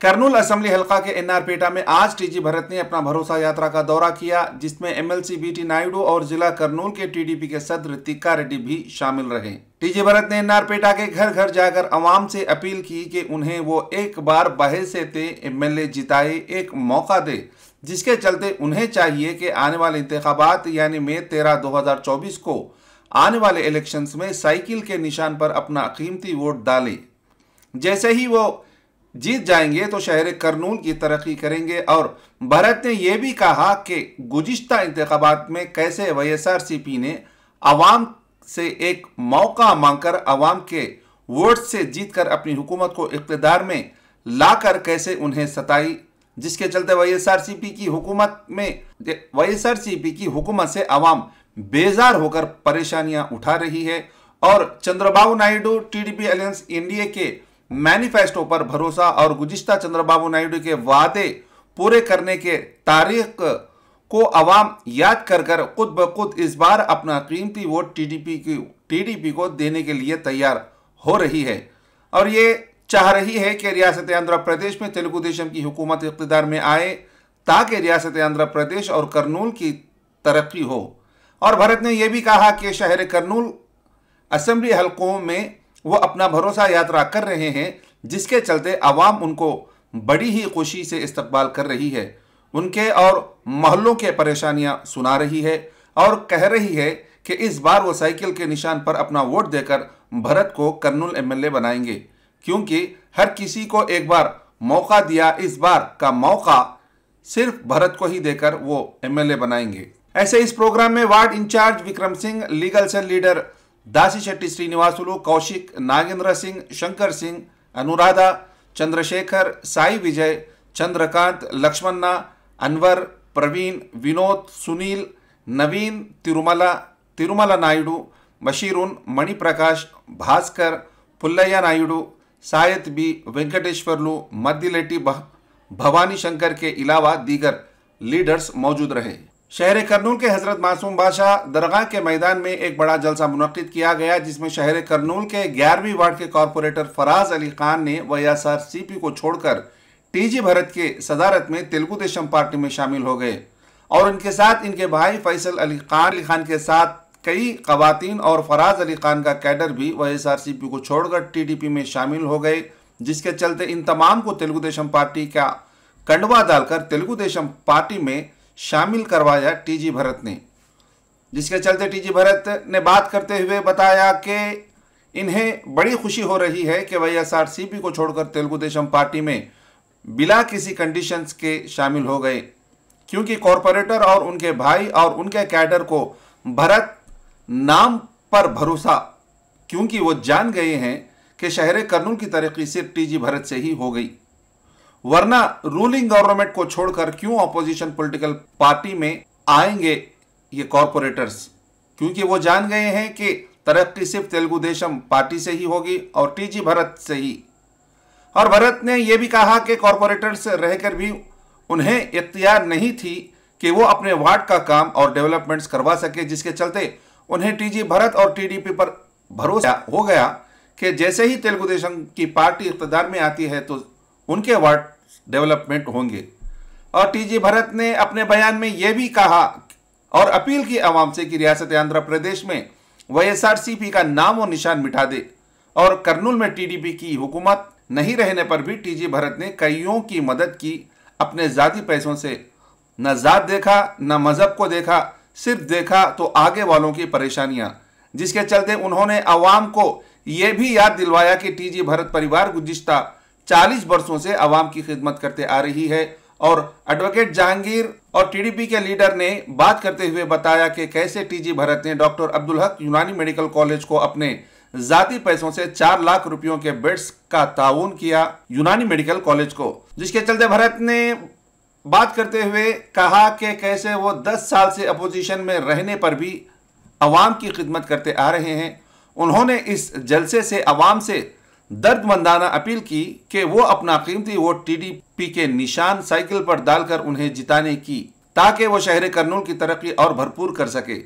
Kurnool assembly हलका के एनआरपेटा में आज टीजी भरत ने अपना भरोसा यात्रा का दौरा किया, जिसमें एमएलसी बीटी नायडू और जिला करनूल के टीडीपी के सदर तिक्का रेड्डी भी शामिल रहे। टीजी भरत ने एनआरपेटा के घर घर जाकर अवाम से अपील की कि उन्हें वो एक बार बहैसियत एमएलए जिताए एक मौका दे, जिसके चलते उन्हें चाहिए कि आने वाले इंतखाबात यानी मई 13, 2024 को आने वाले इलेक्शंस में साइकिल के निशान पर अपना कीमती वोट डालें। जैसे ही वो जीत जाएंगे तो शहर करनूल की तरक्की करेंगे। और भरत ने यह भी कहा कि गुज़िश्ता इंतखाबात में कैसे वाईएसआरसीपी ने अवाम से एक मौका मांगकर अवाम के वोट से जीतकर अपनी हुकूमत को इक़्तिदार में लाकर कैसे उन्हें सताई, जिसके चलते वाईएसआरसीपी की हुकूमत से अवाम बेजार होकर परेशानियां उठा रही है। और Chandrababu Naidu TDP alliance India के मैनिफेस्टो पर भरोसा और गुज़िश्ता चंद्रबाबू नायडू के वादे पूरे करने के तारीख को अवाम याद कर कर खुद ब खुद इस बार अपना कीमती वोट टीडीपी को देने के लिए तैयार हो रही है। और ये चाह रही है कि रियासत आंध्र प्रदेश में तेलुगु देशम की हुकूमत इक़्तिदार में आए ताकि रियासत आंध्र प्रदेश और करनूल की तरक्की हो। और भरत ने यह भी कहा कि शहर करनूल असेंबली हलकों में वो अपना भरोसा यात्रा कर रहे हैं, जिसके चलते अवाम उनको बड़ी ही खुशी से इस्तकबाल कर रही है, उनके और मोहल्लों के परेशानियां सुना रही है और कह रही है कि इस बार वो साइकिल के निशान पर अपना वोट देकर भरत को करनूल एमएलए बनाएंगे, क्योंकि हर किसी को एक बार मौका दिया, इस बार का मौका सिर्फ भरत को ही देकर वो एमएलए बनाएंगे। ऐसे इस प्रोग्राम में ward incharge Vikram Singh, legal cell leader Dasi Shetty Srinivasulu, Kaushik, Nagendra Singh, Shankar Singh, Anuradha, Chandrashekhar, Sai Vijay, Chandrakant, Lakshmana, Anwar, Praveen, Vinod, Sunil, Naveen, Tirumala Naidu, Bashirun, Maniprakash, Bhaskar, Pullaiah Naidu, Sayat B, Venkateswarlu, Maddileti, Bhavani Shankar के अलावा दीगर लीडर्स मौजूद रहे। शहर करनूल के हजरत मासूम बादशाह दरगाह के मैदान में एक बड़ा जलसा मुनक्किद किया गया, जिसमें शहर करनूल के 11वीं वार्ड के कॉरपोरेटर फराज अली खान ने वाईएसआरसीपी को छोड़कर टीजी भरत के सदारत में तेलुगु देशम पार्टी में शामिल हो गए। और उनके साथ इनके भाई फैसल अली खान के साथ कई खवातीन और फराज अली खान का कैडर भी वाईएसआरसीपी को छोड़कर टीडीपी में शामिल हो गए, जिसके चलते इन तमाम को तेलुगु देशम पार्टी का कंडवा डालकर तेलुगु देशम पार्टी में शामिल करवाया टीजी भरत ने। जिसके चलते टीजी भरत ने बात करते हुए बताया कि इन्हें बड़ी खुशी हो रही है कि वाईएसआरसीपी को छोड़कर तेलुगु देशम पार्टी में बिला किसी कंडीशंस के शामिल हो गए, क्योंकि कॉरपोरेटर और उनके भाई और उनके कैडर को भरत नाम पर भरोसा, क्योंकि वो जान गए हैं कि शहर करनूल की तरक्की सिर्फ टीजी भरत से ही हो गई, वरना रूलिंग गवर्नमेंट को छोड़कर क्यों अपोजिशन पॉलिटिकल पार्टी में आएंगे ये कॉरपोरेटर्स, क्योंकि वो जान गए हैं कि तरक्की सिर्फ तेलुगु देशम पार्टी से ही होगी और टीजी भरत से ही। और भरत ने यह भी कहा कि कॉरपोरेटर्स रहकर भी उन्हें इख्तियार नहीं थी कि वो अपने वार्ड का काम और डेवलपमेंट्स करवा सके, जिसके चलते उन्हें टीजी भरत और टीडीपी पर भरोसा हो गया कि जैसे ही तेलुगु देशम की पार्टी इख्तियार में आती है तो उनके वार्ड डेवलपमेंट होंगे। और टीजी भरत ने अपने बयान में यह भी कहा और अपील की आवाम से कि रियासत आंध्र प्रदेश में वाईएसआरसीपी का नाम और निशान मिटा दे। और करनूल में टीडीपी की हुकूमत नहीं रहने पर भी टीजी भरत ने कईयों की मदद की, अपने ज़ाती पैसों से न ज़ात देखा न मजहब को देखा, सिर्फ देखा तो आगे वालों की परेशानियां, जिसके चलते उन्होंने अवाम को यह भी याद दिलवाया कि टीजी भरत परिवार गुज़िश्ता 40 वर्षों से अवाम की खिदमत करते आ रही है। और एडवोकेट जहांगीर और टीडीपी के लीडर ने बात करते हुए बताया कि कैसे टीजी भरत ने डॉक्टर अब्दुल हक यूनानी मेडिकल कॉलेज को अपने जाती पैसों से 4 लाख रुपयों के बेड्स का ताउन किया यूनानी मेडिकल कॉलेज को, जिसके चलते भरत ने बात करते हुए कहा कि कैसे वो 10 साल से अपोजिशन में रहने पर भी अवाम की खिदमत करते आ रहे हैं। उन्होंने इस जलसे से अवाम से दर्दमंदाना अपील की कि वो अपना कीमती वोट टीडीपी के निशान साइकिल पर डालकर उन्हें जिताने की, ताकि वो शहर करनूल की तरक्की और भरपूर कर सके।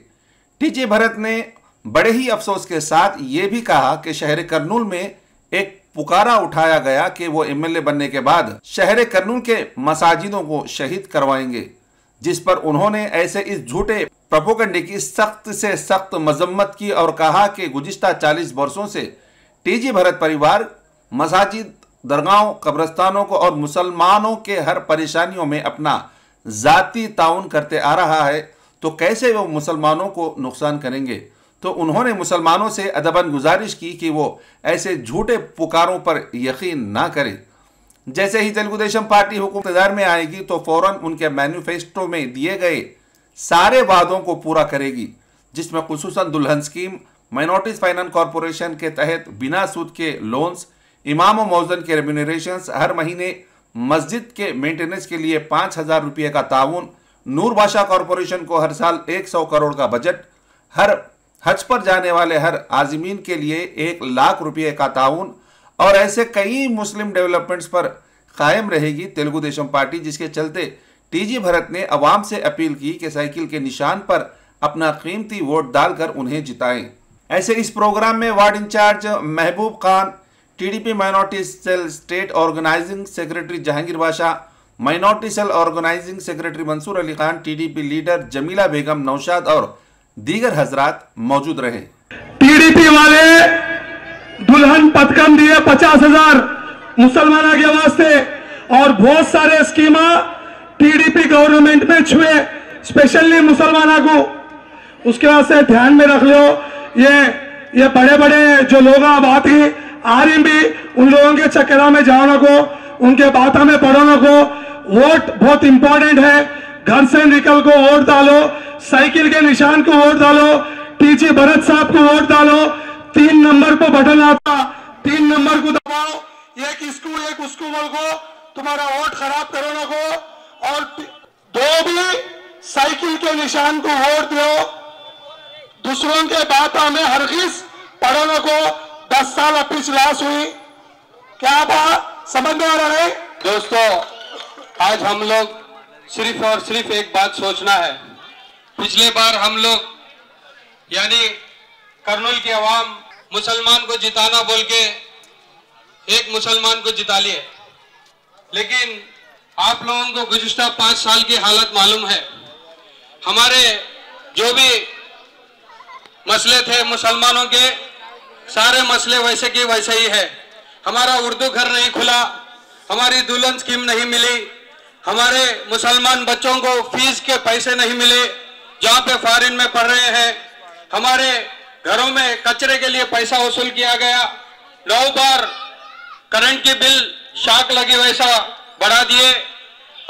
टीजी भरत ने बड़े ही अफसोस के साथ ये भी कहा कि शहर करनूल में एक पुकारा उठाया गया कि वो एमएलए बनने के बाद शहर कर्नूल के मसाजिदों को शहीद करवाएंगे, जिस पर उन्होंने ऐसे इस झूठे प्रोपेगेंडे की सख्त से सख्त मजम्मत की और कहा कि गुज़िश्ता 40 वर्षों से टीजी भरत परिवार मसाजिद, दरगाहों, कब्रस्तानों को और मुसलमानों के हर परेशानियों में अपना जाती ताउन करते आ रहा है, तो कैसे वो मुसलमानों को नुकसान करेंगे। तो उन्होंने मुसलमानों से अदबन गुजारिश की कि वो ऐसे झूठे पुकारों पर यकीन ना करें। जैसे ही तेलुगु देशम पार्टी हुकूमत में आएगी तो फौरन उनके मैनिफेस्टो में दिए गए सारे वादों को पूरा करेगी, जिसमें खुसूसन दुल्हन स्कीम, माइनॉरिटीज फाइनेंस कॉरपोरेशन के तहत बिना सूद के लोन्स, इमाम मौजन के रेम्यूनरेशंस, हर महीने मस्जिद के मेंटेनेंस के लिए 5,000 रुपये का ताउन, नूर बादशाह कॉरपोरेशन को हर साल 100 करोड़ का बजट, हर हज पर जाने वाले हर आजिमीन के लिए 1 लाख रुपये का ताउन और ऐसे कई मुस्लिम डेवलपमेंट्स पर कायम रहेगी तेलुगु देशम पार्टी, जिसके चलते टीजी भरत ने अवाम से अपील की कि साइकिल के निशान पर अपना कीमती वोट डालकर उन्हें जिताएं। ऐसे इस प्रोग्राम में ward in charge Mahboob Khan, TDP minority cell state organising secretary Jahangir Badshah, minority cell organising secretary Mansoor Ali Khan, TDP leader Jamila Begum, Naushad और दीगर हजरात मौजूद रहे। टीडीपी वाले दुल्हन पथकम दिए 50,000 मुसलमाना के वास्ते और बहुत सारे स्कीमा टीडीपी गवर्नमेंट में छुए, स्पेशली मुसलमाना को। उसके वास्ते ध्यान में रख लो, ये बड़े बड़े जो लोग बात ही आ रही भी उन लोगों के चक्करा में जाओ ना को, उनके बातों में पढ़ो ना को। वोट बहुत इंपॉर्टेंट है, घर से निकल को वोट डालो, साइकिल के निशान को वोट डालो, टीजी भरत साहब को वोट डालो। 3 नंबर को बटन आता, 3 नंबर को दबाओ, एक उसको बोल को, तुम्हारा वोट खराब करो ना को। और 2 भी साइकिल के निशान को वोट दो, दूसरों के बातों में हरगिज पढ़ो ना को। 10 साल पिछलास हुई, क्या बात समझ में आ रहा है दोस्तों? आज हम लोग सिर्फ और सिर्फ एक बात सोचना है। पिछले बार हम लोग यानी कर्नूल की आवाम मुसलमान को जिताना बोल के एक मुसलमान को जिता लिए, लेकिन आप लोगों को गुज़िश्ता 5 साल की हालत मालूम है। हमारे जो भी मसले थे मुसलमानों के, सारे मसले वैसे के वैसे ही है। हमारा उर्दू घर नहीं खुला, हमारी दुल्हन स्कीम नहीं मिली, हमारे मुसलमान बच्चों को फीस के पैसे नहीं मिले जहां पे फॉरेन में पढ़ रहे हैं। हमारे घरों में कचरे के लिए पैसा वसूल किया गया। 9 बार करंट की बिल शाक लगी वैसा बढ़ा दिए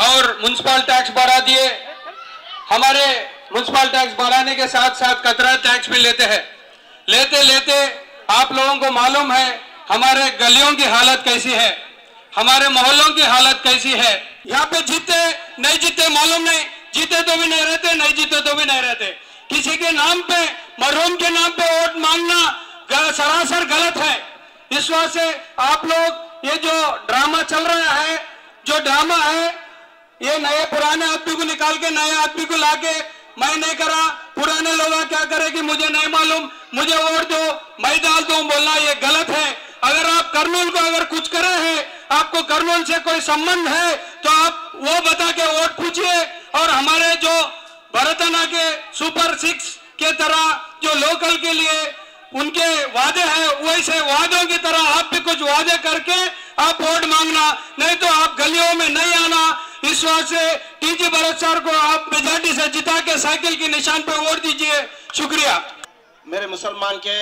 और म्युनिसिपल टैक्स बढ़ा दिए। हमारे म्युनिसिपल टैक्स बढ़ाने के साथ साथ कचरा टैक्स भी लेते हैं। लेते लेते आप लोगों को मालूम है हमारे गलियों की हालत कैसी है, हमारे मोहल्लों की हालत कैसी है। यहाँ पे जीते नहीं जीते मालूम नहीं, जीते तो भी नहीं रहते, नहीं जीते तो भी नहीं रहते। किसी के नाम पे, मरहूम के नाम पे वोट मांगना सरासर गलत है। इस वजह से आप लोग ये जो ड्रामा चल रहा है, जो ड्रामा है, ये नए पुराने आदमी को निकाल के नए आदमी को लाके मैं नहीं करा, पुराने लोग क्या करे कि मुझे नहीं मालूम, मुझे वोट दो, मैं डाल दूं बोलना, ये गलत है। अगर आप कर्नूल को अगर कुछ करे हैं, आपको कर्नूल से कोई संबंध है तो आप वो बता के वोट पूछिए। और हमारे जो भरतना के सुपर 6 के तरह जो लोकल के लिए उनके वादे हैं, वैसे वादों की तरह आप भी कुछ वादे करके आप वोट मांगना, नहीं तो आप गलियों में नहीं आना। इस वजह से टीजी भरत सर को आप मेजॉरिटी से जिता के साइकिल के निशान पर वोट दीजिए। शुक्रिया। मेरे मुसलमान के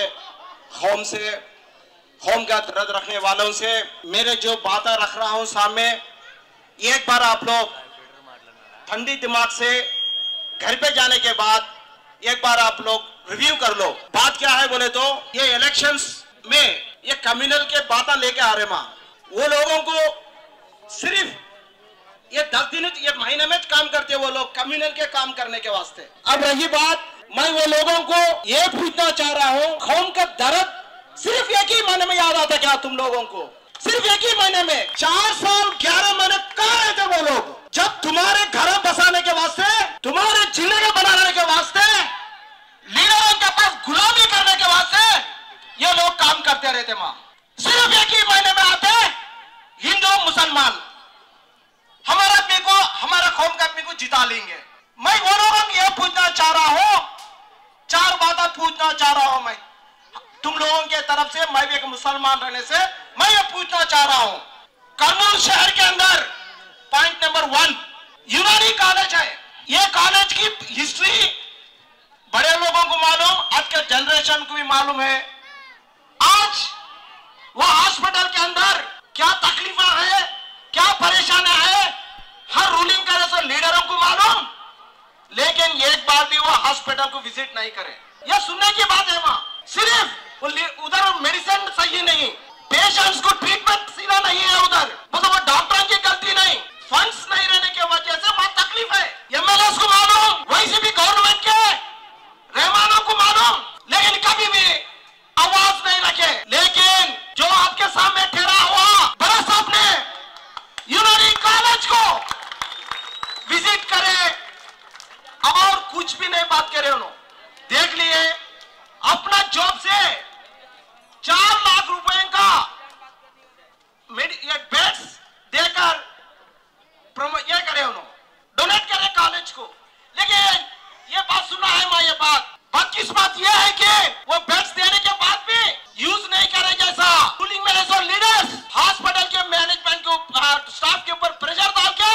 कौम का दर्द रखने वालों से मेरे जो बातें रख रहा हूं सामने, एक बार आप लोग ठंडी दिमाग से घर पे जाने के बाद एक बार आप लोग रिव्यू कर लो। बात क्या है बोले तो ये इलेक्शंस में ये कम्युनल के बातें लेके आ रहे मां, वो लोगों को सिर्फ ये 10 दिन ये महीने में काम करते वो लोग कम्युनल के काम करने के वास्ते। अब रही बात, मैं वो लोगों को ये पूछना चाह रहा हूं, कौम का दर्द सिर्फ एक ही महीने में याद आता क्या तुम लोगों को? सिर्फ एक ही महीने में 4 साल 11 महीने कहाँ रहे थे वो लोग? जब तुम्हारे घर बसाने के वास्ते, तुम्हारे जिंदगी बनाने के वास्ते, लीडरों के पास गुलामी करने के वास्ते ये लोग काम करते रहते मां। सिर्फ एक ही महीने में से, मैं भी एक मुसलमान रहने से मैं ये पूछना चाह रहा हूं, कर्नूल शहर के अंदर पॉइंट नंबर 1 यूनानी कॉलेज है। ये कॉलेज की हिस्ट्री बड़े लोगों को मालूम, आज के जनरेशन को भी मालूम है। आज वह हॉस्पिटल के अंदर क्या तकलीफ है, क्या परेशानी है, हर रूलिंग करे सो लीडरों को मालूम, लेकिन एक बार भी वो हॉस्पिटल को विजिट नहीं करे। यह सुनने की बात है। वहां सिर्फ उधर मेडिसिन सही नहीं, पेशेंट्स को ट्रीटमेंट सीधा नहीं है उधर, मतलब वो डॉक्टर की गलती नहीं, फंड्स नहीं रहने की वजह से वहां तकलीफ है। एमएलए को मालूम, वैसे भी गवर्नमेंट के रहमानों को मालूम, लेकिन कभी भी आवाज नहीं रखे। लेकिन जो आपके सामने ठहरा हुआ बड़ा साहब ने यूनानी कॉलेज को विजिट करे और कुछ भी नहीं बात करे। उन्होंने देख लिए अपना जॉब से 4 लाख रुपए का बेड्स देकर ये करे, उन्होंने डोनेट करे कॉलेज को। लेकिन ये बात सुना है मैं, ये बात बदकिस्मत ये है कि वो बेड्स देने के बाद भी यूज नहीं करे। जैसा रूलिंग में ऐसा लीडर्स हॉस्पिटल के मैनेजमेंट को स्टाफ के ऊपर प्रेशर डाल के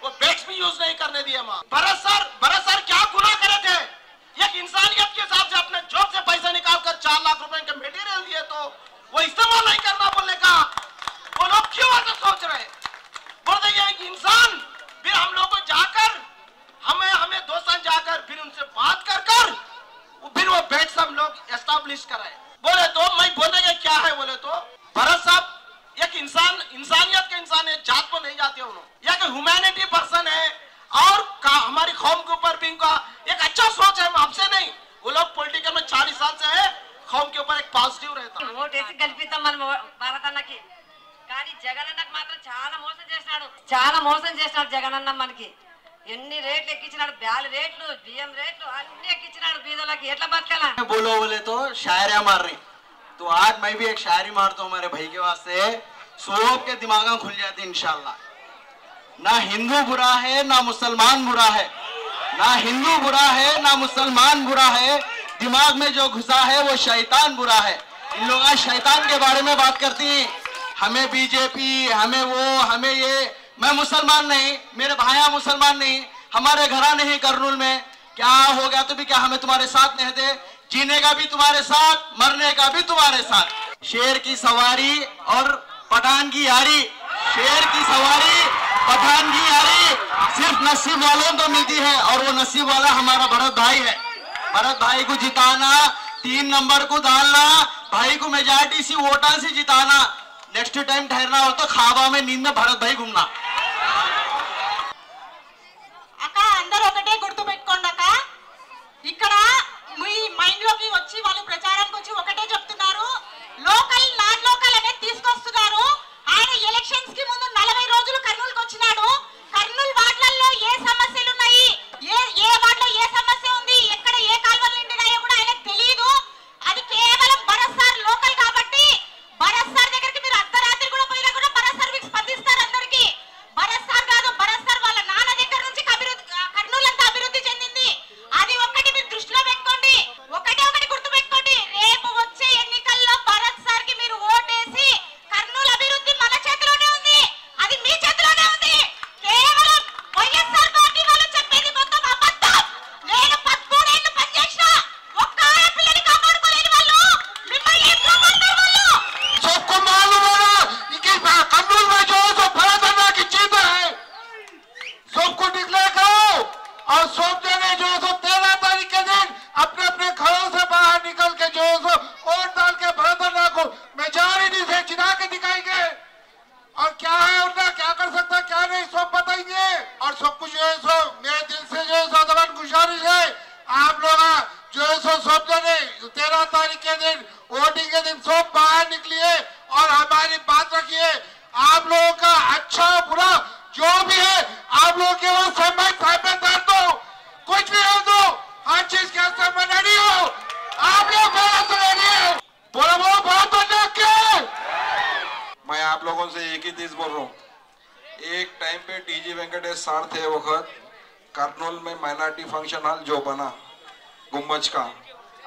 वो बेड्स भी यूज नहीं करने दिए। मां भरत सर क्या गुनाह करे थे? एक इंसानियत के हिसाब से अपने जॉब से पैसा निकालकर 4 लाख रुपए के मटेरियल दिए तो वो इस्तेमाल नहीं करना बोलने का वो लोग क्यों ऐसा सोच रहे? बोलते ये इंसान फिर हम लोग को जाकर हमें दोस्तों जाकर फिर उनसे बात कर फिर वो बेड्स हम लोग एस्टैब्लिश कराए। बोले तो मैं बोलने का क्या है, बोले तो भरत साहब एक इंसानियत के इंसान है, जात को नहीं जाते उन्होंने, एक ह्यूमैनिटी पर्सन है और हमारी कौम के ऊपर भी उनका एक अच्छा सोच है। हमसे नहीं, वो लोग पॉलिटिकल में 40 साल से है, कौम के ऊपर एक पॉजिटिव रहता है। ఓటేసి గెలిపిద్దాం మన భారతన్నకి, కానీ జగనన్నకి మాత్రం చాలా మోసం చేసినాడు జగనన్న। మనకి ఎన్ని రేట్లు ఎక్కించినాడు, బ్యాల్ రేట్లు, బియ్యం రేట్లు అన్ని ఎక్కించినాడు బీదలకి, ఎట్లా బతకాలా? बोले तो शायरियां मार रही, तो आज मैं भी एक शायरी मारता हूँ हमारे भाई के वास्ते, सब के दिमाग खुल जाते इंशाल्लाह। ना हिंदू बुरा है ना मुसलमान बुरा है, ना हिंदू बुरा है ना मुसलमान बुरा है, दिमाग में जो घुसा है वो शैतान बुरा है। इन लोग आज शैतान के बारे में बात करती हैं, हमें बीजेपी, हमें वो, हमें ये। मैं मुसलमान नहीं, मेरे भाइयां मुसलमान नहीं, हमारे घराने ही कर्नूल में क्या हो गया तो भी क्या हमें तुम्हारे साथ नहीं थे, जीने का भी तुम्हारे साथ, मरने का भी तुम्हारे साथ। शेर की सवारी और पठान की यारी, शेर की सवारी पठान की यारी सिर्फ नसीब वालों को मिलती है, और वो नसीब वाला हमारा भरत भाई है। भरत भाई को जिताना, 3 नंबर को डालना, भाई को मेजॉरिटी सी वोटा से जिताना, नेक्स्ट टाइम ठहरना हो तो खाबा में नींद में भरत भाई घूमना। అక్క అందరూ ఒకటే గుర్తు పెట్టుకోండి అక్క, ఇక్కడ మీ మైండ్ లోకి వచ్చి వాళ్ళు ప్రచారానికి వచ్చి ఒకటే చెప్తున్నారు, లోకల్ నాన్ లోకల్ అనేది తీసుకొస్తున్నారు। ఆయన ఎలక్షన్స్ కి ముందు 40 రోజులు కర్నూలుకి వచ్చినాడు, కర్నూలు వార్డులలో ఏ సమస్యలు ఉన్నాయి, ఏ వార్డులో ఏ సమస్య ఉంది, ఎక్కడ ఏ కాల్వలు నిండినాయో కూడా ఆయనకు తెలియదు। అది కేవలం భరత్ సార్ లోకల్ కాబట్టి భరత్ సార్ దగ్గరికి మీరు అర్ధరాత్రి కూడా పోయినా కూడా భరత్ సార్ మీకు స్పందిస్తారు అందరికి। భరత్ సార్ కాదు, భరత్ సార్ వాళ్ళ నాన్న దగ్గర నుంచి కర్నూలు అంతా అభివృద్ధి చెందింది। అది ఒక్కటి మీరు దృష్టిలో పెట్టుకోండి, ఒకటి గుర్తు పెట్టుకోండి, రేపు వచ్చే ఎన్నికల్లో భరత్ సార్ కి మీరు ఓటేసి కర్నూలు అభివృద్ధి మన చేతిలోనే ఉంది, అది మీ చేతిలోనే ఉంది। కేవలం వైఎస్ఆర్ పార్టీ వాళ్ళు చెప్పేది మొత్తం అబద్ధం। నేను 13 ఏళ్ళు పనిచేసిన ఒక్క ఆడపిల్లని కాపాడుకోలేని వాళ్ళు మిమ్మల్ని ఏం కాపాడుతారు వాళ్ళు? सबको मालूम है ना कि कर्नूल में जो है सो भरत अन्ना की जीत है, सबको डिक्लेयर करो और सब जगह जो है सो 13 तारीख के दिन अपने अपने घरों से बाहर निकल के जो है सो वोट डाल के भरत अन्ना को मेजॉरिटी से जिता के दिखाएंगे। और क्या है उनका, क्या कर सकता क्या नहीं, सब बताएंगे। और सब कुछ जो है सो मेरे दिल से जो है सो दबान गुजारिश है, आप लोग जो है सो सब जने 13 तारीख के दिन वोटिंग के दिन सब बाहर निकलिए और हमारी बात रखिए। आप लोगों का अच्छा बुरा जो भी है आप लोगों के वो समय साझेदार दो, कुछ भी हो दो, हर चीज के असर में नहीं हो, आप लोग बहुत रहिए। बोलो बोलो बहुत के मैं आप लोगों से एक ही चीज बोल रहा हूँ, एक टाइम पे टीजी वेंकटेश सार थे वक्त कर्नूल में माइनॉरिटी फंक्शन हॉल जो बना गुम्बज का,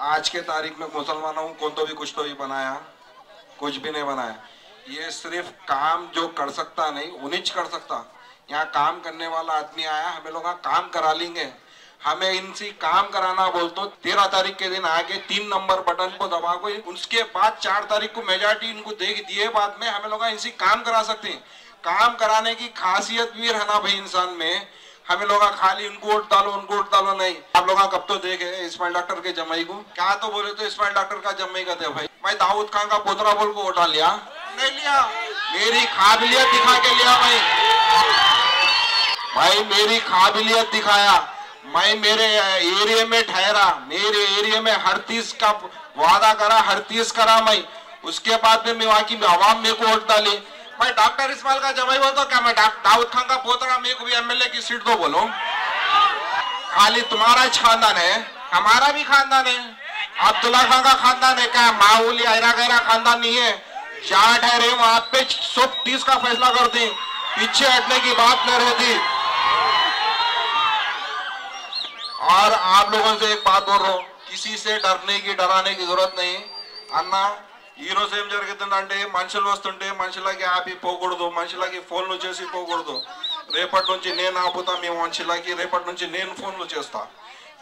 आज के तारीख में मुसलमानों को तो भी कुछ तो भी बनाया, कुछ भी नहीं बनाया। ये सिर्फ काम जो कर सकता नहीं उन्हीं कर सकता। यहाँ काम करने वाला आदमी आया, हमें लोग काम करा लेंगे। हमें इनसे काम कराना बोल तो 13 तारीख के दिन आके 3 नंबर बटन को दबा को, उसके बाद 4 तारीख को मेजॉरिटी इनको दे दिए बाद में हमें लोग इनसे काम करा सकते हैं। काम कराने की खासियत भी रहना भाई इंसान में। हमें लोग खाली उनको वोट डालो नहीं। आप लोग कब तो देखे इस्माइल डॉक्टर के जमाई को, क्या तो बोले तो इस्माइल डॉक्टर का जमाई का थे भाई। मैं दाऊद खान का पोतरा बोल को वोटा लिया नहीं लिया, मेरी काबिलियत दिखा के लिया भाई मेरी काबिलियत दिखाया। मैं मेरे एरिया में ठहरा, मेरे एरिया में हर चीज का वादा करा, हर चीज करा मैं। उसके बाद में मैं वहाँ की आवाम मेरे को वोट डाली। मैं डॉक्टर इस्माइल का जमाई बोलता क्या मैं दाऊद खान का पोतरा, मेरे को भी एमएलए की सीट दो बोलो। खाली तुम्हारा खानदान है, हमारा भी खानदान है, अब्दुल्ला खान का खानदान है क्या? माहौली ऐरा गैरा खानदान नहीं है। जहाँ ठहरे वहां पे 130 का फैसला कर दी, पीछे हटने की बात न रहती। और आप लोगों से एक बात बोल रहा हूँ, किसी से डराने की जरूरत नहीं अन्ना। హీరో ఏం జరుగుతుందంటే మనుషులు వస్తుంటే మనుషులకి ఆపి పోకూడదు, మనుషులకి ఫోన్లు చేసి పోకూడదు। రేపటి నుంచి నేను ఆపుతా మీ మనుషులకి, రేపటి నుంచి నేను ఫోన్లు చేస్తా।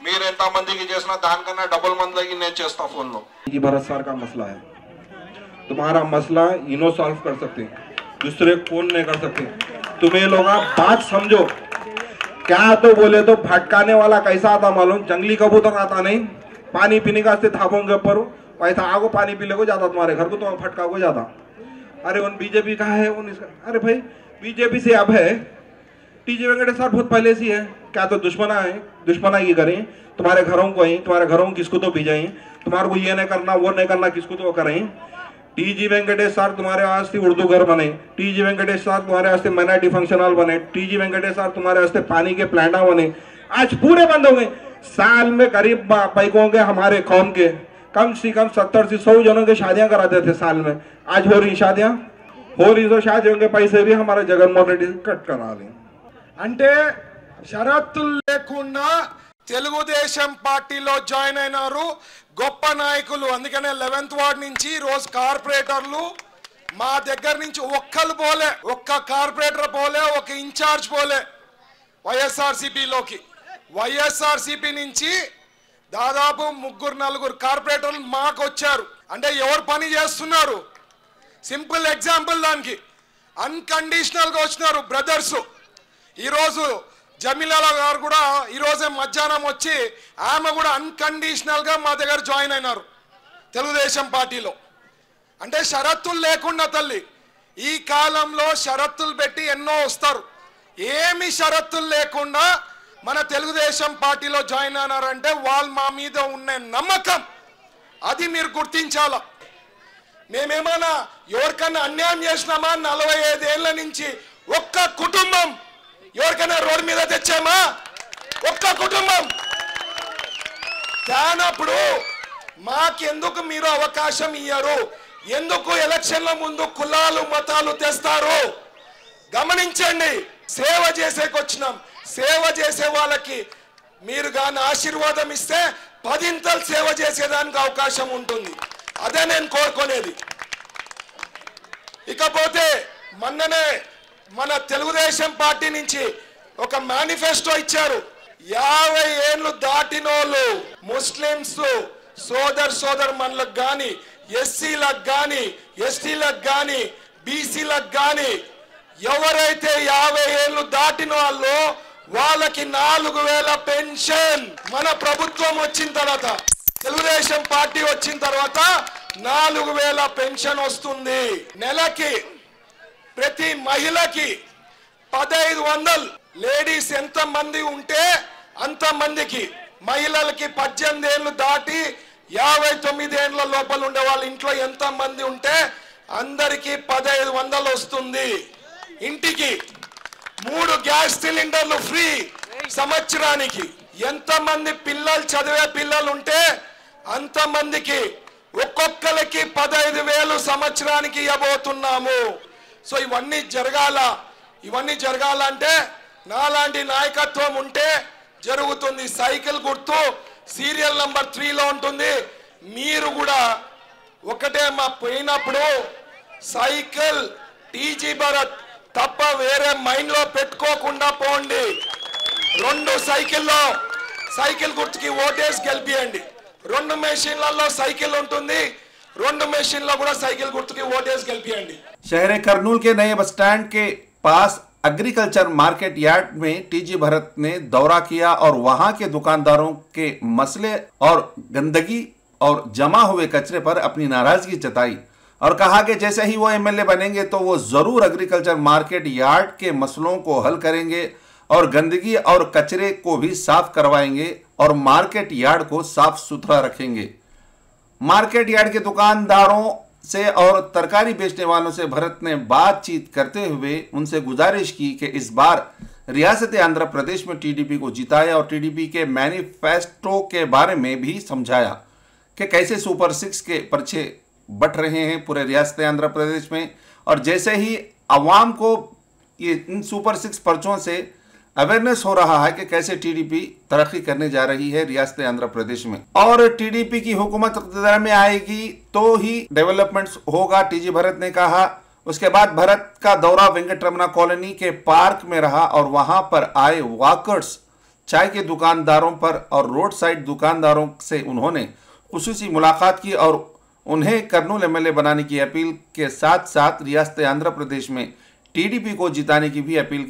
మీరు ఎంత మందికి చేసినా దానికన్నా డబుల్ మందికి నేను చేస్తా ఫోన్లు। ये भारत सरकार का मसला है, तुम्हारा मसला इनो सॉल्व कर सकते हैं, दूसरे कौन नहीं कर सकते। तुम्हें लोग बात समझो। क्या तो बोले तो भटकाने वाला कैसा आता मालूम? जंगली कबूतर आता नहीं, पानी पीने का थापों के ऊपर वैसा आगो पानी पी ले को जाता तुम्हारे घर को, तो फटका को जाता। अरे उन बीजेपी का है उन इसका, अरे भाई बीजेपी से अब है, टीजी वेंकटेश सर बहुत पहले से है। क्या तो दुश्मना है, दुश्मना ये करें तुम्हारे घरों को, तुम्हारे घरों को किसको तो भेजाएं, तुम्हारे को ये नहीं करना वो नहीं करना किसको तो करें। टीजी वेंकटेश सर तुम्हारे वास्ते उर्दू घर बने, टीजी वेंकटेश सर तुम्हारे वास्ते माइनॉरिटी फंक्शन हॉल बने, टीजी वेंकटेश सर तुम्हारे वास्ते पानी के प्लांटा बने, आज पूरे बंद हो गए। साल में करीब पैकों के हमारे कौम के कम से कम 70 से 100 जनों की शादियां कराते थे साल में। आज हो रही शादियां, हो रही तो शादियों के पैसे भी हमारे जगनमोहन रेड्डी कट करा लें। అంటే షరతులు లేకుండా తెలుగుదేశం పార్టీలో జాయిన్ అయినారు గొప్ప నాయకులు। అందుకనే 11th వార్డ్ నుంచి రోజు కార్పొరేటర్లు మా దగ్గర నుంచి ఒక్కరు పోలే, ఒక్క కార్పొరేటర్ పోలే, ఒక ఇన్ఛార్జ్ పోలే వైఎస్ఆర్సీపీలోకి। వైఎస్ఆర్సీపీ నుంచి దాదాపు 3-4 కార్పొరేటర్లు మాకు వచ్చారు। అంటే ఎవరు పని చేస్తున్నారు? సింపుల్ ఎగ్జాంపుల్ దానికి అన్కండిషనల్ గా వచ్చినారు బ్రదర్స్। ఈరోజు జమీలా గారు కూడా ఈరోజే మధ్యాహ్నం వచ్చి ఆమె కూడా అన్కండిషనల్ గా మా దగ్గర జాయిన్ అయినారు తెలుగుదేశం పార్టీలో। అంటే షరతులు లేకుండా తల్లి, ఈ కాలంలో షరతులు పెట్టి ఎన్నో వస్తారు, ఏమి షరతులు లేకుండా మన తెలుగుదేశం పార్టీలో జాయిన్ అయినారంటే వాళ్ళు మా మీద ఉన్న నమ్మకం, అది మీరు గుర్తించాలా। మేమేమైనా ఎవరికైనా అన్యాయం చేసినామా? 45 ఏళ్ల నుంచి ఒక్క కుటుంబం ఎవరికైనా రోడ్డు మీద తెచ్చామా? ఒక్క కుటుంబం కానప్పుడు మాకెందుకు మీరు అవకాశం ఇయ్యరు? ఎందుకు ఎలక్షన్ల ముందు కులాలు మతాలు తెస్తారు? గమనించండి, సేవ చేసేకొచ్చినాం, సేవ చేసే వాళ్ళకి మీరు గాని ఆశీర్వాదం ఇస్తే 10 సేవ చేసేదానికి అవకాశం ఉంటుంది, అదే నేను కోరుకునేది। ఇకపోతే మొన్ననే మన తెలుగుదేశం పార్టీ నుంచి ఒక మేనిఫెస్టో ఇచ్చారు। 50 ఏళ్ళు దాటినోళ్ళు ముస్లిమ్స్ సోదరులకు గాని, ఎస్సీలకు గాని, ఎస్టీలకు గాని, బీసీలకు గాని ఎవరైతే 50 ఏళ్ళు దాటిన వాళ్ళు వాళ్ళకి 4000 పెన్షన్ మన ప్రభుత్వం వచ్చిన తర్వాత, తెలుగుదేశం పార్టీ వచ్చిన తర్వాత 4000 పెన్షన్ వస్తుంది। నెలకి ప్రతి మహిళకి 1500, లేడీస్ ఎంత మంది ఉంటే అంత మందికి, మహిళలకి 18 ఏళ్ళు దాటి 59 ఏళ్ల లోపల ఉండే వాళ్ళ ఇంట్లో ఎంత మంది ఉంటే అందరికి 1500 వస్తుంది। ఇంటికి 3 గ్యాస్ సిలిండర్లు ఫ్రీ సంవత్సరానికి। ఎంత మంది పిల్లలు చదివే పిల్లలు ఉంటే అంత మందికి ఒక్కొక్కరికి 15,000 సంవత్సరానికి ఇవ్వబోతున్నాము। సో ఇవన్నీ జరగాలంటే నాలాంటి నాయకత్వం ఉంటే జరుగుతుంది। సైకిల్ గుర్తు సీరియల్ నంబర్ 3లో ఉంటుంది, మీరు కూడా ఒకటే మా పోయినప్పుడు సైకిల్ టీజీ భరత్ తప్ప వేరే మైండ్ లో పెట్టుకోకుండా పోండి. 2 సైకిల్లో సైకిల్ గుర్తుకి ఓటేసి గెలిపియండి. 2 మెషిన్లలో సైకిల్ ఉంటుంది, 2 మెషిన్లో కూడా సైకిల్ గుర్తుకి ఓటేసి గెలిపియండి. शहर करनूल के नए बस स्टैंड के पास एग्रीकल्चर मार्केट यार्ड में टीजी भरत ने दौरा किया और वहां के दुकानदारों के मसले और गंदगी और जमा हुए कचरे पर अपनी नाराजगी जताई और कहा कि जैसे ही वो एमएलए बनेंगे तो वो जरूर एग्रीकल्चर मार्केट यार्ड के मसलों को हल करेंगे और गंदगी और कचरे को भी साफ करवाएंगे और मार्केट यार्ड को साफ सुथरा रखेंगे। मार्केट यार्ड के दुकानदारों से और तरकारी बेचने वालों से भरत ने बातचीत करते हुए उनसे गुजारिश की कि इस बार रियासत आंध्र प्रदेश में टीडीपी को जिताया और टीडीपी के मैनिफेस्टो के बारे में भी समझाया कि कैसे सुपर 6 के पर्चे बट रहे हैं पूरे रियासत आंध्र प्रदेश में और जैसे ही अवाम को ये इन सुपर 6 पर्चों से अवेयरनेस हो रहा है कि कैसे टीडीपी तरक्की करने जा रही है रियासत आंध्र प्रदेश में और टीडीपी की हुकूमत इक़्तिदार में आएगी तो ही डेवलपमेंट्स होगा, टीजी भरत ने कहा। उसके बाद भरत का दौरा वेंकटरमना कॉलोनी के पार्क में रहा और वहां पर आए वॉकर्स, चाय के दुकानदारों पर और रोड साइड दुकानदारों से उन्होंने खुसूसी मुलाकात की और उन्हें करनूल एमएलए बनाने की अपील के साथ साथ रियासत आंध्र प्रदेश में टीडीपी को जिताने की भी अपील